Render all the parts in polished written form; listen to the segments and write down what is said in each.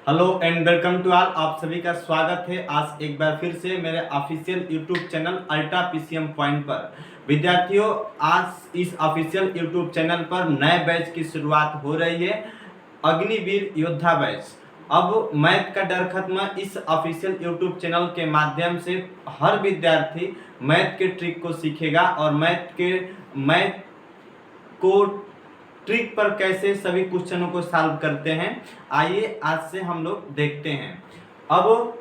Hello and welcome to all. आप सभी का स्वागत है आज एक बार फिर से मेरे official YouTube channel ultra PCM point पर। विद्यार्थियों, आज इस ऑफिशियल यूट्यूब चैनल पर नए बैच की शुरुआत हो रही है, अग्निवीर योद्धा बैच। अब मैथ का डर खत्म। इस ऑफिशियल यूट्यूब चैनल के माध्यम से हर विद्यार्थी मैथ के ट्रिक को सीखेगा और मैथ को ट्रिक पर कैसे सभी क्वेश्चनों को सॉल्व करते हैं, आइए आज से हम लोग देखते हैं। अब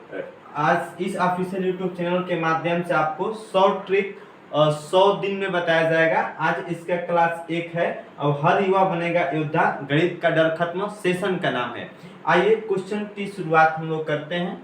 आज इस ऑफिशियल यूट्यूब चैनल के माध्यम से आपको 100 ट्रिक 100 दिन में बताया जाएगा। आज इसका क्लास 1 है और हर युवा बनेगा योद्धा, गणित का डर खत्म सेशन का नाम है। आइए क्वेश्चन की शुरुआत हम लोग करते हैं,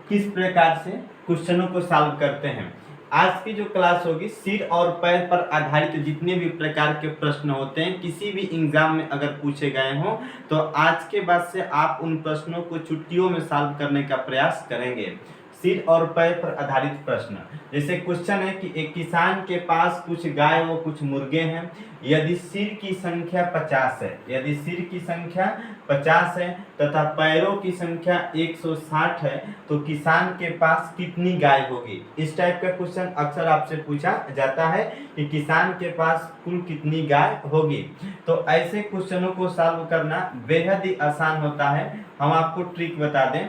किस प्रकार से क्वेश्चनों को सॉल्व करते हैं। आज की जो क्लास होगी सिर और पैर पर आधारित जितने भी प्रकार के प्रश्न होते हैं, किसी भी एग्जाम में अगर पूछे गए हों तो आज के बाद से आप उन प्रश्नों को चुटकियों में सॉल्व करने का प्रयास करेंगे। सिर और पैर पर आधारित प्रश्न, जैसे क्वेश्चन है कि एक किसान के पास कुछ गाय व कुछ मुर्गे हैं। यदि सिर की संख्या 50 है, यदि सिर की संख्या 50 है तथा पैरों की संख्या 160 है तो किसान के पास कितनी गाय होगी। इस टाइप का क्वेश्चन अक्सर आपसे पूछा जाता है कि किसान के पास कुल कितनी गाय होगी। तो ऐसे क्वेश्चनों को सॉल्व करना बेहद ही आसान होता है। हम आपको ट्रिक बता दें,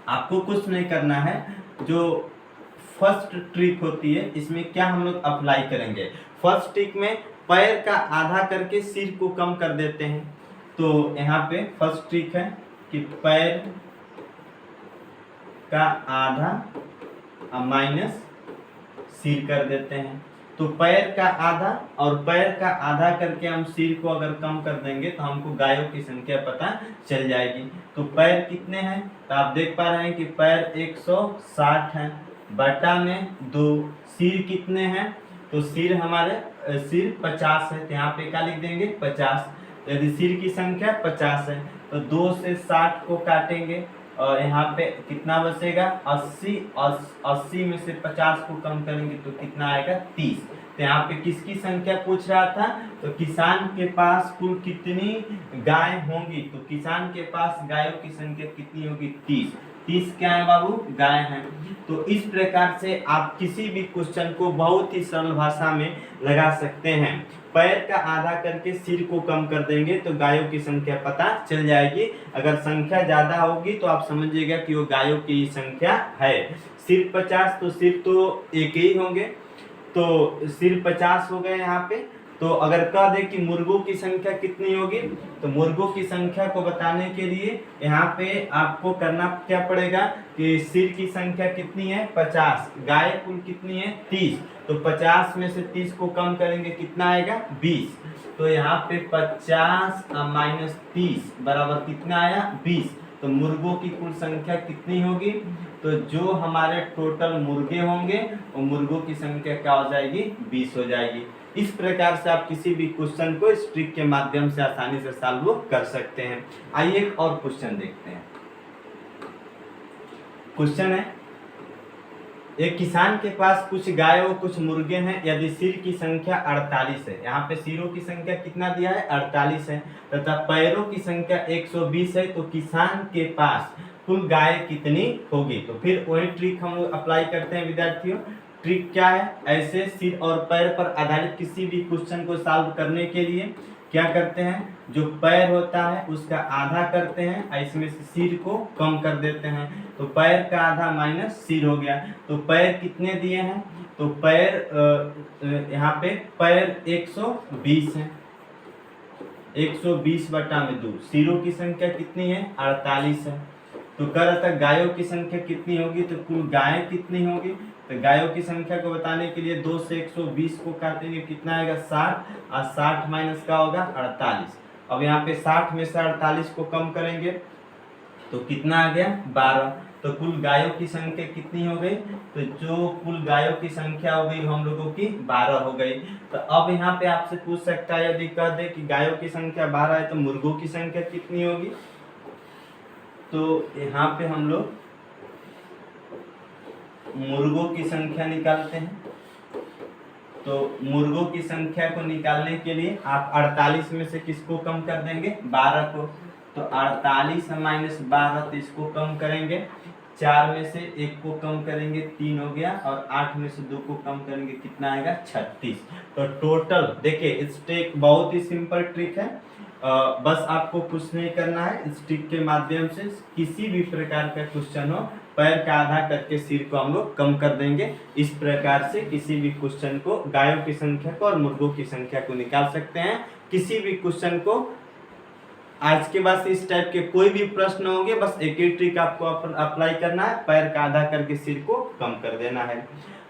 आपको कुछ नहीं करना है। जो फर्स्ट ट्रिक होती है इसमें क्या हम लोग अप्लाई करेंगे, फर्स्ट ट्रिक में पैर का आधा करके सिर को कम कर देते हैं। तो यहाँ पे फर्स्ट ट्रिक है कि पैर का आधा माइनस सिर कर देते हैं। तो पैर का आधा और पैर का आधा करके हम सिर को अगर कम कर देंगे तो हमको गायों की संख्या पता चल जाएगी। तो पैर कितने हैं, तो आप देख पा रहे हैं कि पैर 160 हैं बटा में 2। सिर कितने हैं, तो सिर हमारे सिर 50 है, तो यहाँ पे क्या लिख देंगे 50। यदि सिर की संख्या 50 है तो 2 से 60 को काटेंगे और यहाँ पे कितना बचेगा 80। 80 में से 50 को कम करेंगे तो कितना आएगा 30। तो यहाँ पे किसकी संख्या पूछ रहा था, तो किसान के पास कुल कितनी गाय होंगी। तो किसान के पास गायों की संख्या कितनी होगी 30। 30 क्या है बाबू, गाय हैं। तो इस प्रकार से आप किसी भी क्वेश्चन को बहुत ही सरल भाषा में लगा सकते हैं। पैर का आधा करके सिर को कम कर देंगे तो गायों की संख्या पता चल जाएगी। अगर संख्या ज्यादा होगी तो आप समझिएगा कि वो गायों की संख्या है। सिर 50 तो सिर तो एक ही होंगे, तो सिर 50 हो गए यहाँ पे। तो अगर कह दे कि मुर्गों की संख्या कितनी होगी, तो मुर्गों की संख्या को बताने के लिए यहाँ पे आपको करना क्या पड़ेगा कि सिर की संख्या कितनी है 50, गाय कुल कितनी है 30। तो 50 में से 30 को कम करेंगे कितना आएगा 20। तो यहाँ पे 50 माइनस 30 बराबर कितना आया 20। तो मुर्गों की कुल संख्या कितनी होगी, तो जो हमारे टोटल मुर्गे होंगे वो मुर्गों की संख्या क्या हो जाएगी 20 हो जाएगी। इस प्रकार से आप किसी भी क्वेश्चन को इस ट्रिक के माध्यम से आसानी से सॉल्व कर सकते हैं। आइए एक और क्वेश्चन देखते हैं। क्वेश्चन है एक किसान के पास कुछ गाय और कुछ मुर्गे हैं। यदि सिर की संख्या 48 है, यहाँ पे सिरों की संख्या कितना दिया है 48 है तथा पैरों की संख्या 120 है तो किसान के पास कुल गाय कितनी होगी। तो फिर वही ट्रिक हम लोग अप्लाई करते हैं विद्यार्थियों। ट्रिक क्या है, ऐसे सिर और पैर पर आधारित किसी भी क्वेश्चन को सॉल्व करने के लिए क्या करते हैं, जो पैर होता है उसका आधा करते हैं, इसमें से सिर को कम कर देते हैं। तो पैर का आधा माइनस सिर हो गया। तो पैर कितने दिए हैं, तो पैर यहाँ पे पैर 120 है, 120 बटा में 2। सिरों की संख्या कितनी है 48 है। तो कह रहा था गायों की संख्या कितनी होगी, तो कुल गाय कितनी होगी। तो गायों की संख्या को बताने के लिए 2 से 120 को काटेंगे कितना आएगा 60 और 60 माइनस का होगा 48। अब यहाँ पे 60 में से 48 को कम करेंगे तो कितना आ गया 12। तो कुल गायों की संख्या कितनी हो गई, तो जो कुल गायों की संख्या हो गई हम लोगों की 12 हो गई। तो अब यहाँ पे आपसे पूछ सकता है, यदि कह दे कि गायों की संख्या 12 है तो मुर्गों की संख्या कितनी होगी। तो यहाँ पे हम लोग मुर्गों की संख्या निकालते हैं। तो मुर्गों की संख्या को निकालने के लिए आप 48 में से किसको कम कर देंगे 12 को। तो 48 है -12, तो इसको कम करेंगे, 4 में से 1 को कम करेंगे 3 हो गया, और 8 में से 2 को कम करेंगे कितना आएगा 36। तो टोटल देखिए, इस ट्रिक बहुत ही सिंपल ट्रिक है। बस आपको कुछ नहीं करना है, इस ट्रिक के माध्यम से किसी भी प्रकार का क्वेश्चन हो, पैर का आधा करके सिर को हम लोग कम कर देंगे। इस प्रकार से किसी भी क्वेश्चन को, गायों की संख्या को और मुर्गों की संख्या को निकाल सकते हैं। किसी भी क्वेश्चन को आज के बाद से इस टाइप के कोई भी प्रश्न होंगे, बस एक ही ट्रिक आपको अप्लाई करना है, पैर का आधा करके सिर को कम कर देना है।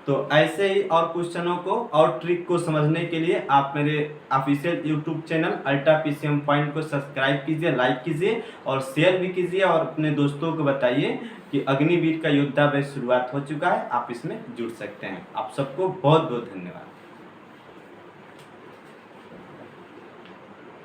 तो ऐसे ही और क्वेश्चनों को और ट्रिक को समझने के लिए आप मेरे official YouTube channel ultra PCM point को सब्सक्राइब कीजिए, लाइक कीजिए और शेयर भी कीजिए, और अपने दोस्तों को बताइए कि अग्निवीर का योद्धा बैच शुरुआत हो चुका है, आप इसमें जुड़ सकते हैं। आप सबको बहुत बहुत धन्यवाद।